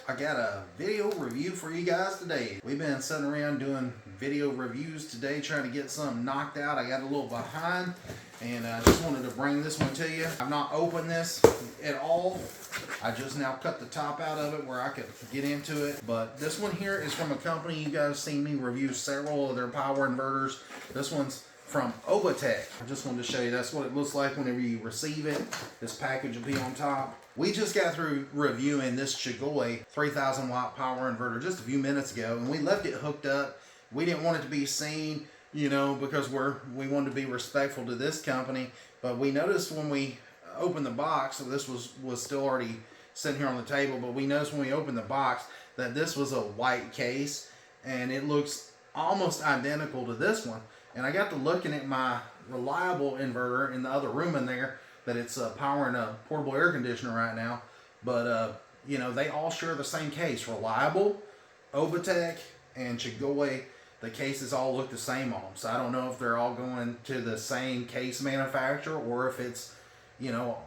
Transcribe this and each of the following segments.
I got a video review for you guys today. We've been sitting around doing video reviews today, trying to get something knocked out. I got a little behind, and I just wanted to bring this one to you. I've not opened this at all. I just now cut the top out of it where I could get into it. But this one here is from a company you guys seen me review several of their power inverters. This one's from OUBOTEK. I just wanted to show you that's what it looks like whenever you receive it. This package will be on top. We just got through reviewing this Chigoi 3000 watt power inverter just a few minutes ago, and we left it hooked up. We didn't want it to be seen, you know, because we wanted to be respectful to this company. But we noticed when we opened the box, so this was still already sitting here on the table, but we noticed when we opened the box that this was a white case, and it looks almost identical to this one. And I got to looking at my reliable inverter in the other room in there that it's powering a portable air conditioner right now. But, you know, they all share the same case. Reliable, OUBOTEK, and Chigoi, the cases all look the same on them. So I don't know if they're all going to the same case manufacturer or if it's, you know,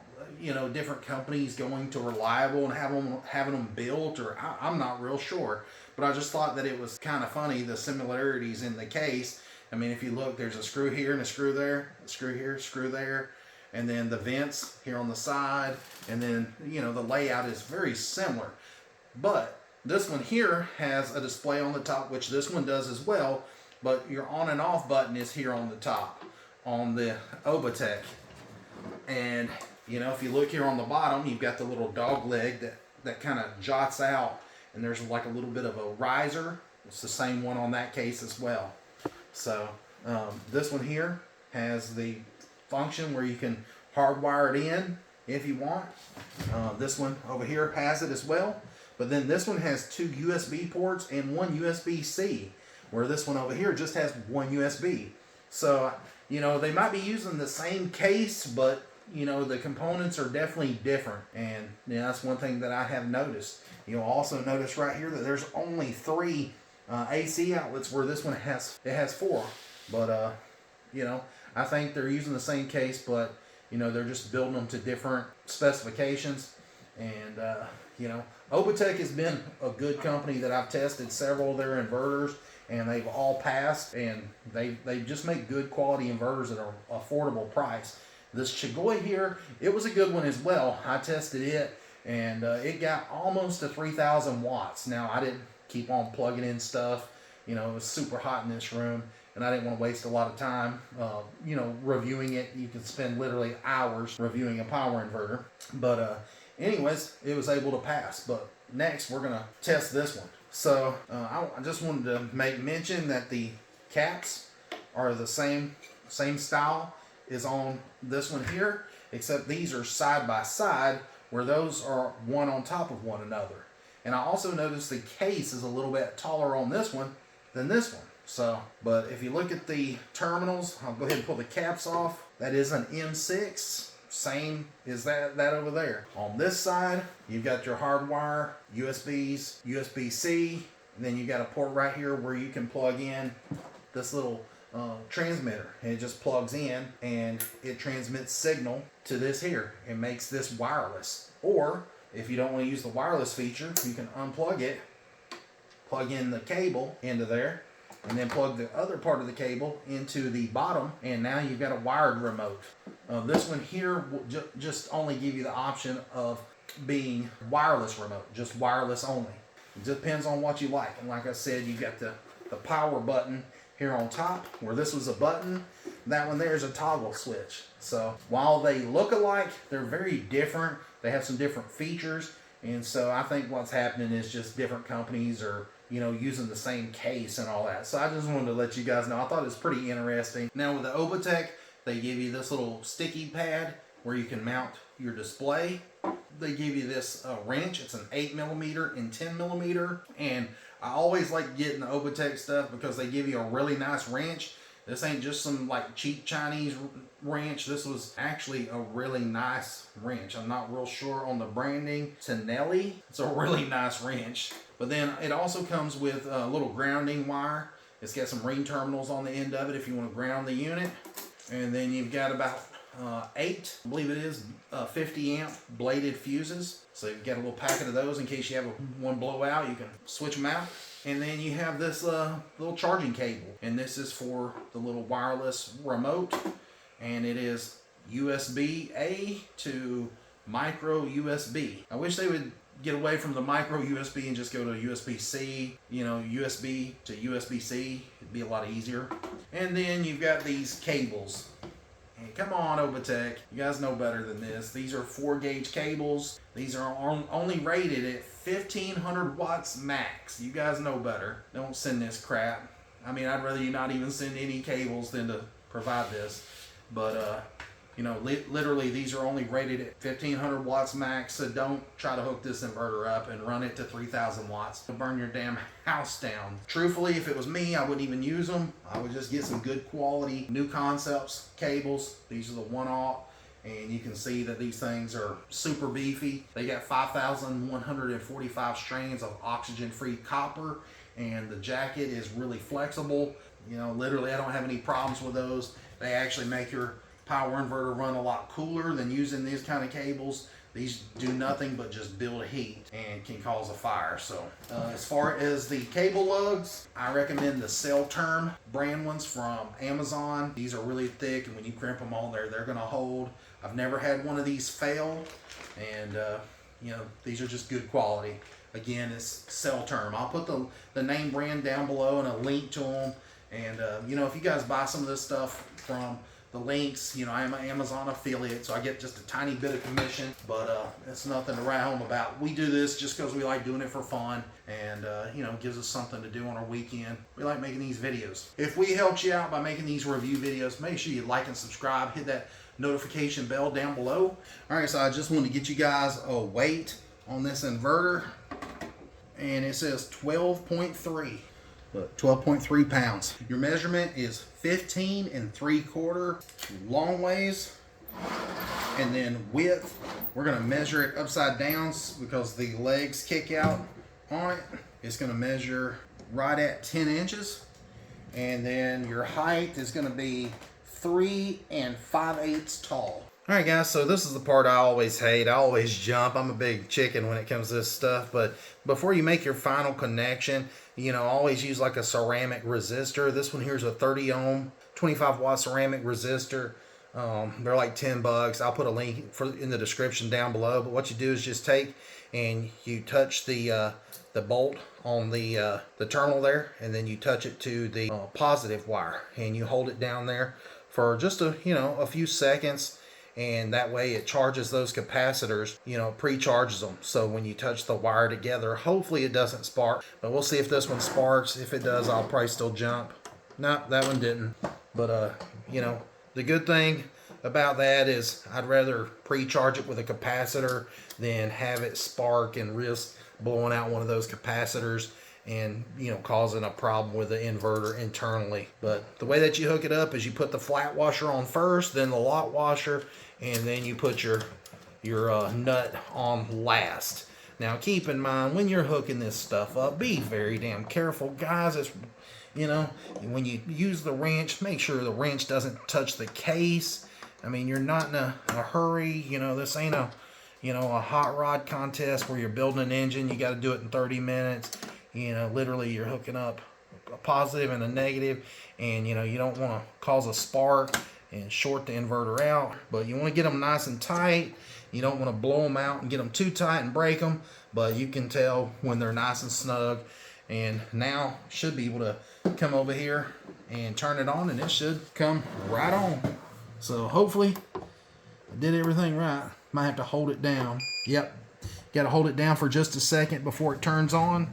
different companies going to Reliable and having them built, or I'm not real sure. But I just thought that it was kind of funny, the similarities in the case. I mean, if you look, there's a screw here and a screw there, a screw here, screw there, and then the vents here on the side, and then, you know, the layout is very similar. But this one here has a display on the top, which this one does as well, but your on and off button is here on the top on the OUBOTEK. And, you know, if you look here on the bottom, you've got the little dog leg that kind of jots out, and there's like a little bit of a riser. It's the same one on that case as well. So this one here has the function where you can hardwire it in if you want. This one over here has it as well. But then this one has 2 USB ports and 1 USB-C, where this one over here just has 1 USB. So, you know, they might be using the same case, but, you know, the components are definitely different. And, you know, that's one thing that I have noticed. You'll also notice right here that there's only 3 AC outlets, where this one has 4. But you know, I think they're using the same case, but, you know, they're just building them to different specifications. And you know, OUBOTEK has been a good company that I've tested several of their inverters, and they've all passed, and they just make good quality inverters at an affordable price. This Chigoi here, it was a good one as well. I tested it, and it got almost to 3,000 watts. Now, I didn't keep on plugging in stuff. You know, it was super hot in this room, and I didn't want to waste a lot of time, you know, reviewing it. You can spend literally hours reviewing a power inverter. But anyways, it was able to pass. But next, we're going to test this one. So I just wanted to make mention that the caps are the same style as on this one here, except these are side by side, where those are one on top of one another. And I also noticed the case is a little bit taller on this one than this one. So, but if you look at the terminals, I'll go ahead and pull the caps off. That is an M6, same as that over there. On this side, you've got your hardwire, USBs, USB-C, and then you got a port right here where you can plug in this little transmitter, and it just plugs in and it transmits signal to this here and makes this wireless. Or if you don't want to use the wireless feature, you can unplug it, plug in the cable into there, and then plug the other part of the cable into the bottom, and now you've got a wired remote. This one here will just only give you the option of being wireless remote, just wireless only. It depends on what you like. And like I said, you've got the power button here on top, where this was a button. That one there is a toggle switch. So while they look alike, they're very different. They have some different features, and so I think what's happening is just different companies are, you know, using the same case and all that. So I just wanted to let you guys know. I thought it was pretty interesting. Now with the OUBOTEK, they give you this little sticky pad where you can mount your display. They give you this wrench. It's an 8mm and 10mm, and I always like getting the OUBOTEK stuff because they give you a really nice wrench. This ain't just some like cheap Chinese wrench. This was actually a really nice wrench. I'm not real sure on the branding. Tinelli. It's a really nice wrench. But then it also comes with a little grounding wire. It's got some ring terminals on the end of it if you want to ground the unit. And then you've got about 8, I believe it is, 50 amp bladed fuses. So you've got a little packet of those in case you have one blow out, you can switch them out. And then you have this little charging cable, and this is for the little wireless remote, and it is USB-A to micro USB. I wish they would get away from the micro USB and just go to USB-C, you know, USB to USB-C. It'd be a lot easier. And then you've got these cables. And come on, OUBOTEK, you guys know better than this. These are 4-gauge cables. These are only rated at 1500 watts max. You guys know better. Don't send this crap. I mean, I'd rather you not even send any cables than to provide this. But, you know, literally these are only rated at 1500 watts max, so don't try to hook this inverter up and run it to 3000 watts. It'll burn your damn house down. Truthfully, if it was me, I wouldn't even use them. I would just get some good quality New Concepts cables. These are the 1/aught, and you can see that these things are super beefy. They got 5,145 strands of oxygen-free copper, and the jacket is really flexible. You know, literally I don't have any problems with those. They actually make your power inverter run a lot cooler than using these kind of cables. These do nothing but just build heat and can cause a fire. So as far as the cable lugs, I recommend the Cell Term brand ones from Amazon. These are really thick, and when you crimp them on there, they're gonna hold. I've never had one of these fail, and you know, these are just good quality. Again, it's Cell Term. I'll put the name brand down below and a link to them. And you know, if you guys buy some of this stuff from the links, you know, I am an Amazon affiliate, so I get just a tiny bit of commission, but it's nothing to write home about. We do this just because we like doing it for fun, and you know, it gives us something to do on our weekend. We like making these videos. If we helped you out by making these review videos, make sure you like and subscribe, hit that notification bell down below. All right, so I just want to get you guys a weight on this inverter, and it says 12.3. But 12.3 pounds. Your measurement is 15 3/4 long ways, and then width, we're gonna measure it upside down because the legs kick out on it. It's gonna measure right at 10 inches, and then your height is gonna be 3 5/8 tall. All right, guys, so this is the part I always hate. I always jump. I'm a big chicken when it comes to this stuff. But before you make your final connection, you know, always use like a ceramic resistor. This one here is a 30 ohm, 25 watt ceramic resistor. They're like $10. I'll put a link in the description down below. But what you do is just take and you touch the bolt on the terminal there, and then you touch it to the positive wire, and you hold it down there for just a few seconds. And that way it charges those capacitors, you know, pre-charges them. So when you touch the wire together, hopefully it doesn't spark. But we'll see if this one sparks. If it does, I'll probably still jump. No, that one didn't. But, you know, the good thing about that is I'd rather pre-charge it with a capacitor than have it spark and risk blowing out one of those capacitors and, you know, causing a problem with the inverter internally. But the way that you hook it up is you put the flat washer on first, then the lot washer, and then you put your nut on last. Now keep in mind, when you're hooking this stuff up, be very damn careful, guys. It's, you know, when you use the wrench, make sure the wrench doesn't touch the case. I mean, you're not in a hurry. You know, this ain't a hot rod contest where you're building an engine. You got to do it in 30 minutes. You know, literally you're hooking up a positive and a negative, and you know, you don't want to cause a spark and short the inverter out, but you want to get them nice and tight. You don't want to blow them out and get them too tight and break them, but you can tell when they're nice and snug. And now should be able to come over here and turn it on, and it should come right on. So hopefully I did everything right. Might have to hold it down. Yep, got to hold it down for just a second before it turns on.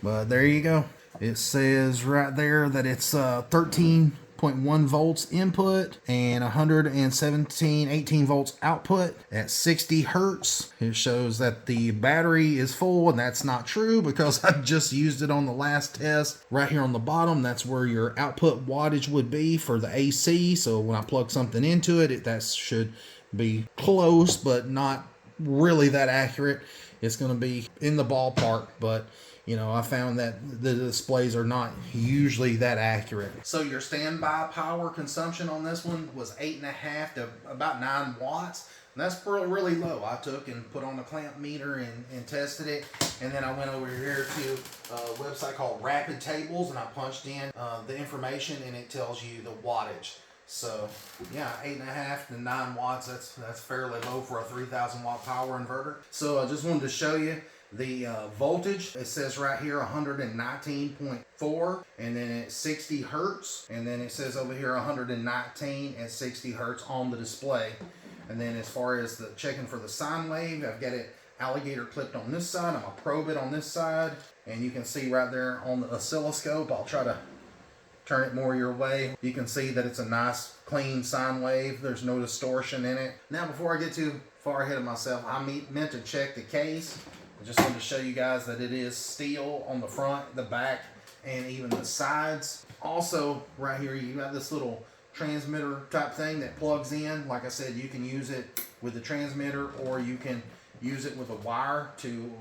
But there you go. It says right there that it's 13.1 volts input and 18 volts output at 60 hertz. It shows that the battery is full, and that's not true because I just used it on the last test. Right here on the bottom, that's where your output wattage would be for the AC. So when I plug something into it, that should be close, but not really that accurate. it's going to be in the ballpark, but you know, I found that the displays are not usually that accurate. So your standby power consumption on this one was 8.5 to about 9 watts. And that's really low. I took and put on the clamp meter and tested it. And then I went over here to a website called Rapid Tables, and I punched in the information, and it tells you the wattage. So yeah, 8.5 to 9 watts, that's fairly low for a 3,000 watt power inverter. So I just wanted to show you the voltage. It says right here 119.4, and then it's 60 hertz, and then it says over here 119 at 60 hertz on the display. And then as far as the checking for the sine wave, I've got it alligator clipped on this side. I'm gonna probe it on this side, and you can see right there on the oscilloscope. I'll try to turn it more your way. You can see that it's a nice clean sine wave. There's no distortion in it. Now, before I get too far ahead of myself, I meant to check the case. I just wanted to show you guys that it is steel on the front, the back, and even the sides. Also, right here, you got this little transmitter type thing that plugs in. Like I said, you can use it with the transmitter, or you can use it with a wire to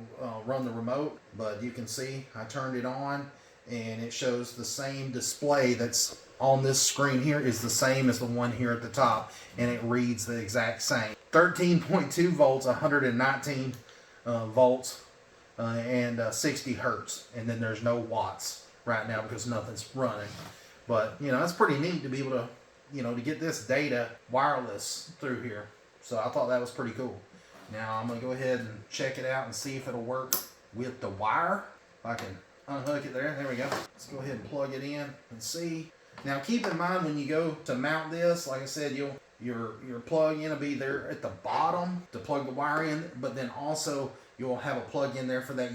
run the remote. But you can see I turned it on, and it shows the same display that's on this screen here is the same as the one here at the top, and it reads the exact same. 13.2 volts, 119 volts, and 60 hertz, and then there's no watts right now because nothing's running. But you know, it's pretty neat to be able to, you know, to get this data wireless through here. So I thought that was pretty cool. Now I'm gonna go ahead and check it out and see if it'll work with the wire. If I can unhook it there. There we go. Let's go ahead and plug it in and see. Now keep in mind, when you go to mount this, like I said, your plug in will be there at the bottom to plug the wire in, but then also you'll have a plug in there for that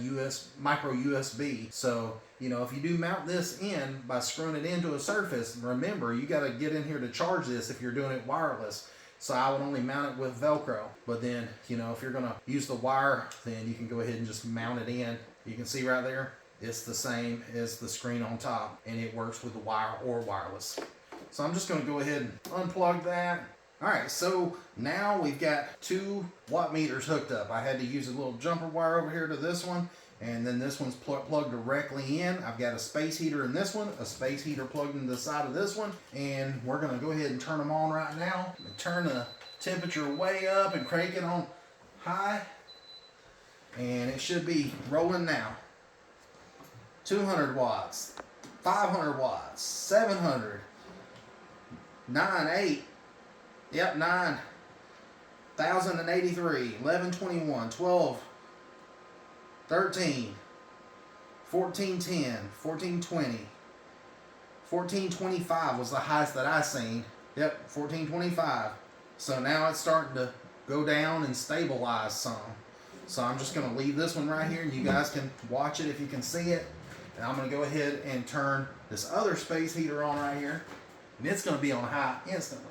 micro USB. So, you know, if you do mount this in by screwing it into a surface, remember, you got to get in here to charge this if you're doing it wireless. So I would only mount it with Velcro. But then, you know, if you're going to use the wire, then you can go ahead and just mount it in. You can see right there, it's the same as the screen on top, and it works with the wire or wireless. So I'm just going to go ahead and unplug that. Alright, so now we've got 2 watt meters hooked up. I had to use a little jumper wire over here to this one, and then this one's plugged directly in. I've got a space heater in this one, a space heater plugged into the side of this one, and we're going to go ahead and turn them on right now. Turn the temperature way up and crank it on high, and it should be rolling now. 200 watts, 500 watts, 700, 9, 8, yep, 9, 1,083, 1121, 12, 13, 1410, 1420, 1425 was the highest that I seen. Yep, 1425. So now it's starting to go down and stabilize some. So I'm just going to leave this one right here, and you guys can watch it if you can see it. And I'm going to go ahead and turn this other space heater on right here, and it's going to be on high instantly.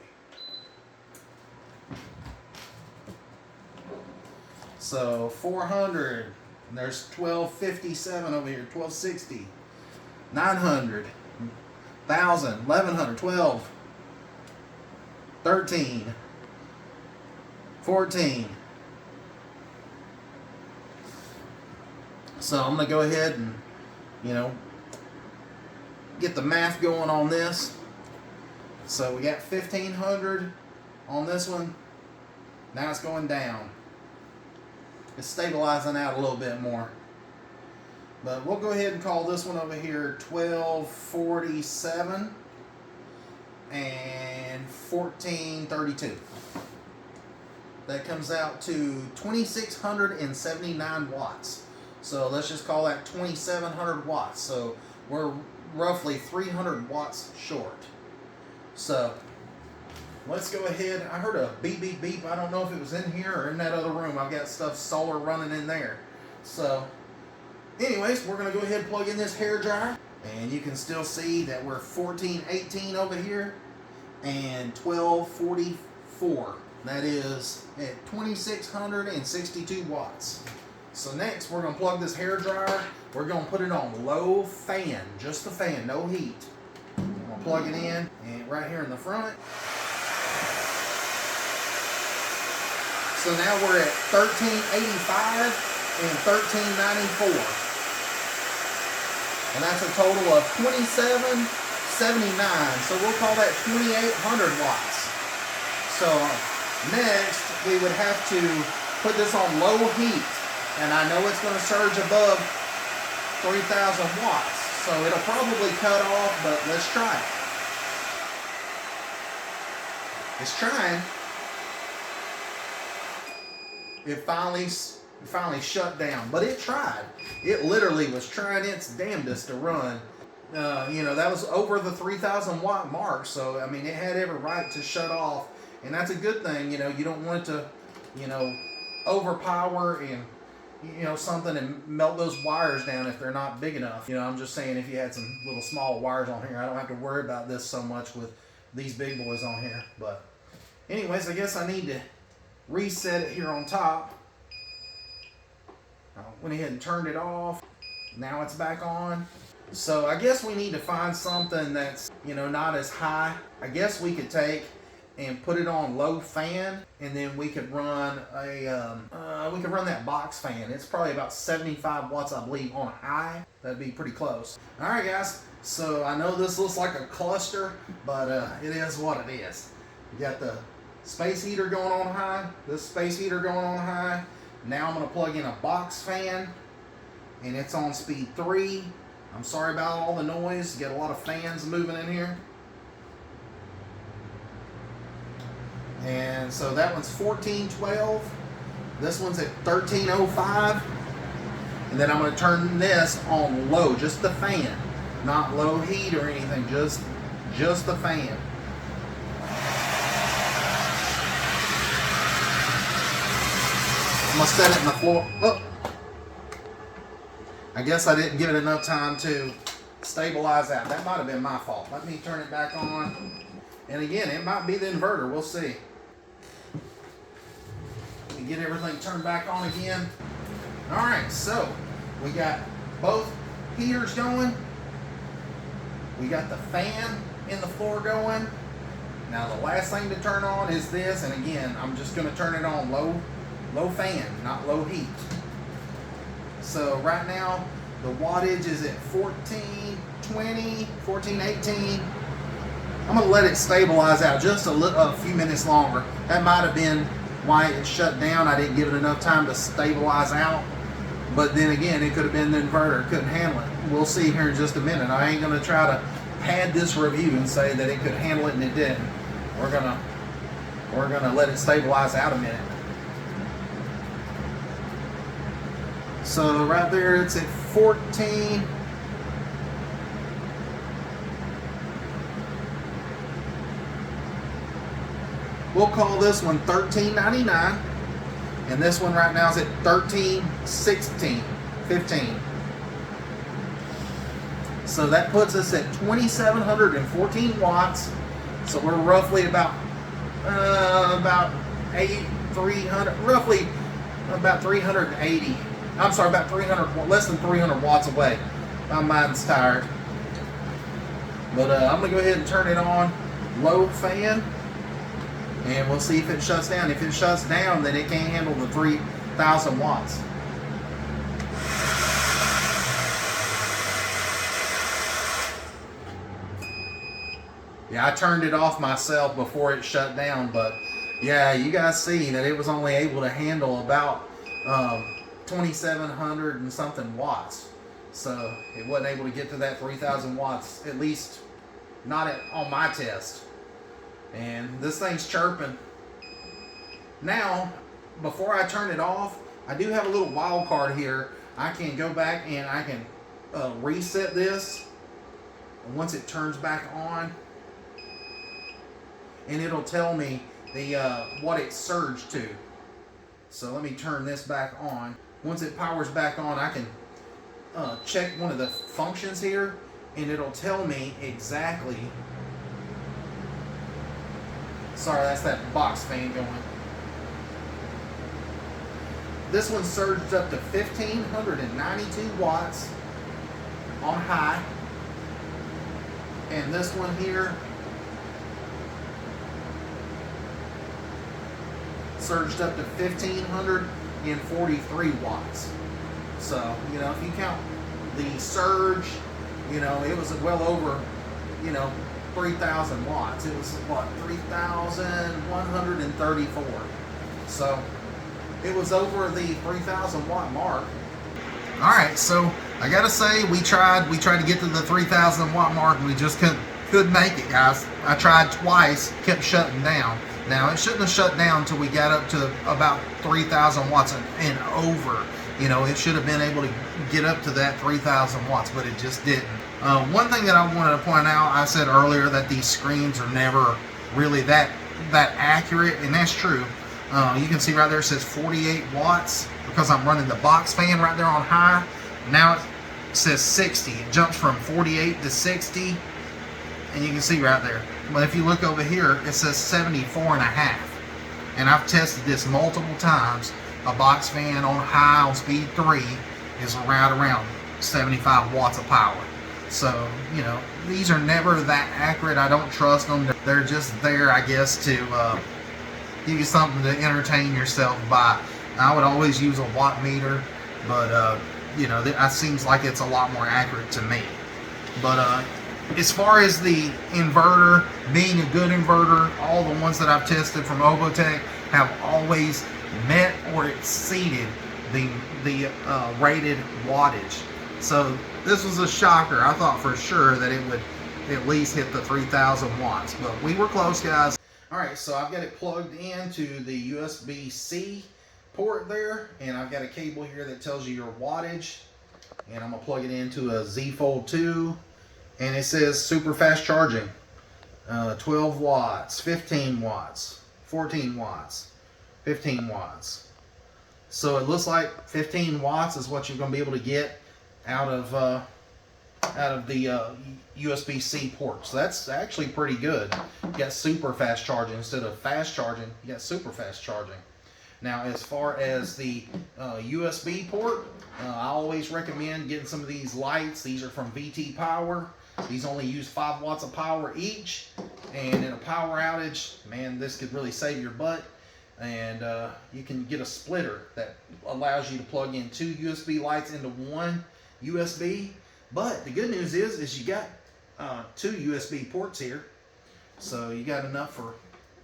So 400, and there's 1257 over here, 1260, 900, 1,000, 1,100, 12, 13, 14. So I'm going to go ahead and, you know, get the math going on this. So we got 1,500 on this one. Now it's going down. It's stabilizing out a little bit more. But we'll go ahead and call this one over here 1247 and 1432. That comes out to 2,679 watts. So let's just call that 2,700 watts. So we're roughly 300 watts short. So let's go ahead. I heard a beep, beep, beep. I don't know if it was in here or in that other room. I've got stuff solar running in there. So anyways, we're going to go ahead and plug in this hair dryer. And you can still see that we're 1418 over here and 1244. That is at 2,662 watts. So next, we're going to plug this hair dryer. We're going to put it on low fan, just the fan, no heat. I'm going to plug it in, and right here in the front. So now we're at 1385 and $13.94. And that's a total of $27.79. So we'll call that 2,800 watts. So next we would have to put this on low heat. And I know it's going to surge above 3,000 watts. So it'll probably cut off, but let's try it. It's trying. It finally shut down, but it tried. It literally was trying its damnedest to run. You know, that was over the 3,000 watt mark, so I mean, it had every right to shut off, and that's a good thing. You know, you don't want it to, you know, overpower and, you know, something and melt those wires down if they're not big enough. You know, I'm just saying, if you had some little small wires on here, I don't have to worry about this so much with these big boys on here. But anyways, I guess I need to reset it here on top. I went ahead and turned it off. Now it's back on. So I guess we need to find something that's, you know, not as high. I guess we could take and put it on low fan, and then we could run that box fan. It's probably about 75 watts, I believe, on high. That'd be pretty close. All right, guys. So I know this looks like a cluster, but it is what it is. You got the space heater going on high, this space heater going on high. Now I'm going to plug in a box fan, and it's on speed 3. I'm sorry about all the noise. You got a lot of fans moving in here. And so that one's 1412. This one's at 1305. And then I'm going to turn this on low, just the fan. Not low heat or anything, just the fan. I'm going to set it in the floor. Oh. I guess I didn't give it enough time to stabilize out. That might have been my fault. Let me turn it back on. And again, it might be the inverter. We'll see. Let me get everything turned back on again. All right, so we got both heaters going. We got the fan in the floor going. Now the last thing to turn on is this, and again, I'm just going to turn it on low fan, not low heat. So right now the wattage is at 1420, 1418. I'm going to let it stabilize out just a few minutes longer. That might have been why it shut down. I didn't give it enough time to stabilize out. But then again, it could have been the inverter. Couldn't handle it. We'll see here in just a minute. I ain't going to try to pad this review and say that it could handle it and it didn't. We're gonna let it stabilize out a minute. So right there, it's at 14. We'll call this one $13.99, and this one right now is at $13.15. So that puts us at 2,714 watts. So we're roughly about 300, roughly about 380. I'm sorry, about 300, less than 300 watts away. My mind's tired. But I'm gonna go ahead and turn it on low fan, and we'll see if it shuts down. If it shuts down, then it can't handle the 3,000 watts. Yeah, I turned it off myself before it shut down, but yeah, you guys see that it was only able to handle about 2,700 and something watts. So it wasn't able to get to that 3,000 watts, at least not on my test. And this thing's chirping. Now, before I turn it off, I do have a little wild card here. I can go back and I can reset this. And once it turns back on, and it'll tell me the what it surged to. So let me turn this back on. Once it powers back on, I can check one of the functions here, and it'll tell me exactly. Sorry, that's that box fan going. This one surged up to 1,592 watts on high, and this one here surged up to 1,500 143 watts. So, you know, if you count the surge, you know, it was well over, you know, 3,000 watts. It was what, 3,134. So it was over the 3,000 watt mark. All right, so I gotta say we tried to get to the 3,000 watt mark, and we just couldn't make it, guys. I tried twice, kept shutting down. Now it shouldn't have shut down until we got up to about 3,000 watts and over. You know, it should have been able to get up to that 3,000 watts, but it just didn't. One thing that I wanted to point out, I said earlier that these screens are never really that accurate, and that's true. You can see right there it says 48 watts because I'm running the box fan right there on high. Now it says 60. It jumps from 48 to 60, and you can see right there. But if you look over here, it says 74.5. And I've tested this multiple times. A box fan on high on speed 3 is right around 75 watts of power. So, you know, these are never that accurate. I don't trust them. They're just there, I guess, to give you something to entertain yourself by. I would always use a watt meter, but, you know, it seems like it's a lot more accurate to me. But as far as the inverter being a good inverter, all the ones that I've tested from OUBOTEK have always met or exceeded the rated wattage. So this was a shocker. I thought for sure that it would at least hit the 3,000 watts, but we were close, guys. All right, so I've got it plugged into the USB-C port there, and I've got a cable here that tells you your wattage, and I'm gonna plug it into a Z Fold 2, and it says super fast charging, 12 watts, 15 watts, 14 watts, 15 watts. So it looks like 15 watts is what you're going to be able to get out of the USB-C port. So that's actually pretty good. You got super fast charging instead of fast charging. You got super fast charging. Now, as far as the USB port, I always recommend getting some of these lights. These are from VT Power. These only use 5 watts of power each, and in a power outage, man, this could really save your butt. And you can get a splitter that allows you to plug in 2 USB lights into 1 USB. But the good news is you got 2 USB ports here, so you got enough for,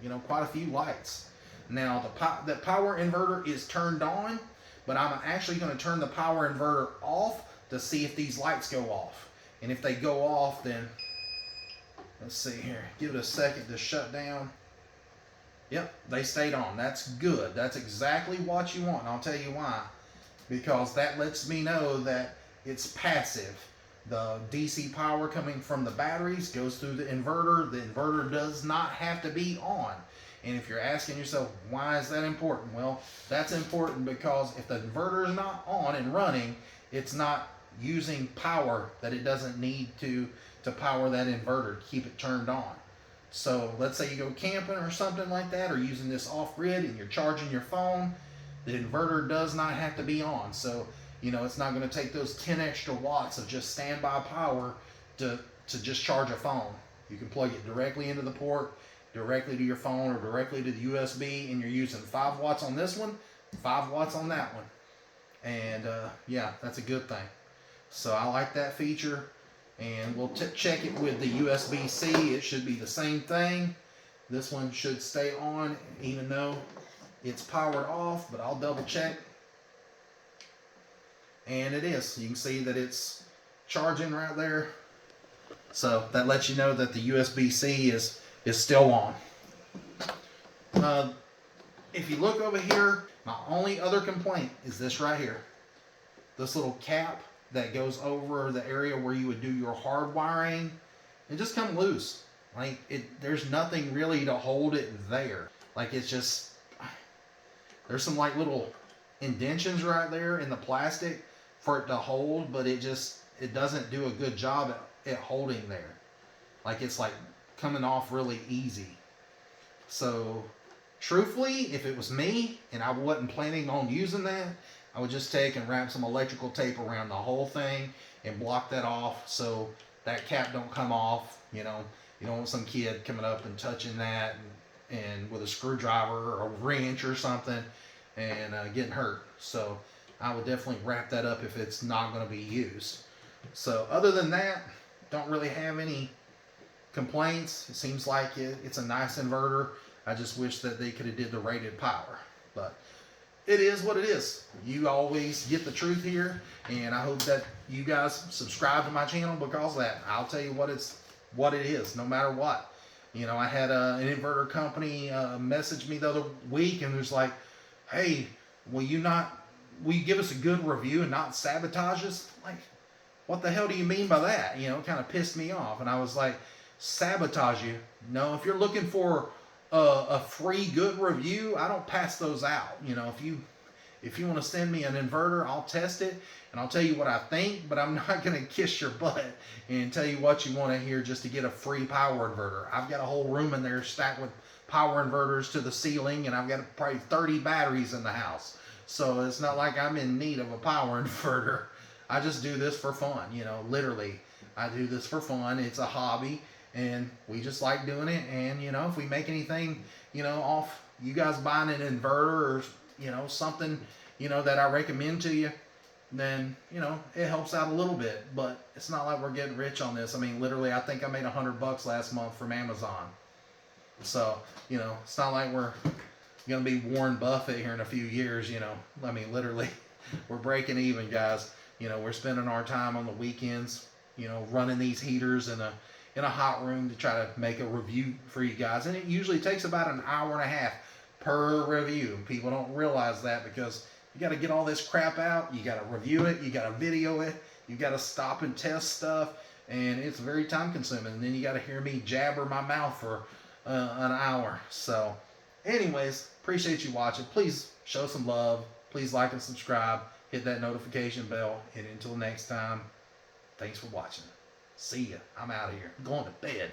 you know, quite a few lights. Now the power inverter is turned on, but I'm actually going to turn the power inverter off to see if these lights go off. And if they go off, then let's see here. Give it a second to shut down. Yep, they stayed on. That's good. That's exactly what you want. And I'll tell you why. Because that lets me know that it's passive. The DC power coming from the batteries goes through the inverter. The inverter does not have to be on. And if you're asking yourself, why is that important? Well, that's important because if the inverter is not on and running, it's not using power that it doesn't need to power that inverter to keep it turned on. So let's say you go camping or something like that, or using this off-grid and you're charging your phone, the inverter does not have to be on. So, you know, it's not going to take those 10 extra watts of just standby power to just charge a phone. You can plug it directly into the port, directly to your phone, or directly to the USB, and you're using 5 watts on this one, 5 watts on that one. And yeah, that's a good thing. So I like that feature, and we'll check it with the USB-C. It should be the same thing. This one should stay on even though it's powered off, but I'll double check. And it is. You can see that it's charging right there. So that lets you know that the USB-C is still on. If you look over here, my only other complaint is this right here. This little cap that goes over the area where you would do your hard wiring, it just come loose. Like there's nothing really to hold it there. Like it's just, there's some like little indentions right there in the plastic for it to hold, but it doesn't do a good job at holding there. Like it's like coming off really easy. So truthfully, if it was me and I wasn't planning on using that, I would just take and wrap some electrical tape around the whole thing and block that off so that cap don't come off. You know, you don't want some kid coming up and touching that and with a screwdriver or a wrench or something and getting hurt. So I would definitely wrap that up if it's not going to be used. So other than that, don't really have any complaints. It seems like it's a nice inverter. I just wish that they could have did the rated power, but it is what it is. You always get the truth here, and I hope that you guys subscribe to my channel because of that. I'll tell you what it is, no matter what. You know, I had an inverter company message me the other week and was like, "Hey, will you give us a good review and not sabotage us?" Like, what the hell do you mean by that? You know, it kind of pissed me off, and I was like, sabotage you? No, if you're looking for a free good review, I don't pass those out. You know, if you want to send me an inverter, I'll test it and I'll tell you what I think, but I'm not going to kiss your butt and tell you what you want to hear just to get a free power inverter. I've got a whole room in there stacked with power inverters to the ceiling, and I've got probably 30 batteries in the house. So it's not like I'm in need of a power inverter. I just do this for fun, you know, literally. I do this for fun. It's a hobby, and we just like doing it. And, you know, if we make anything, you know, off you guys buying an inverter or, you know, something, you know, that I recommend to you, then, you know, it helps out a little bit. But it's not like we're getting rich on this. I mean, literally, I think I made $100 last month from Amazon. So, you know, it's not like we're going to be Warren Buffett here in a few years, you know. I mean, literally, we're breaking even, guys. You know, we're spending our time on the weekends, you know, running these heaters in a hot room to try to make a review for you guys. And it usually takes about an hour and a half per review. People don't realize that because you got to get all this crap out. You got to review it. You got to video it. You got to stop and test stuff. And it's very time consuming. And then you got to hear me jabber my mouth for an hour. So anyways, appreciate you watching. Please show some love. Please like and subscribe. Hit that notification bell. And until next time, thanks for watching. See ya. I'm out of here. I'm going to bed.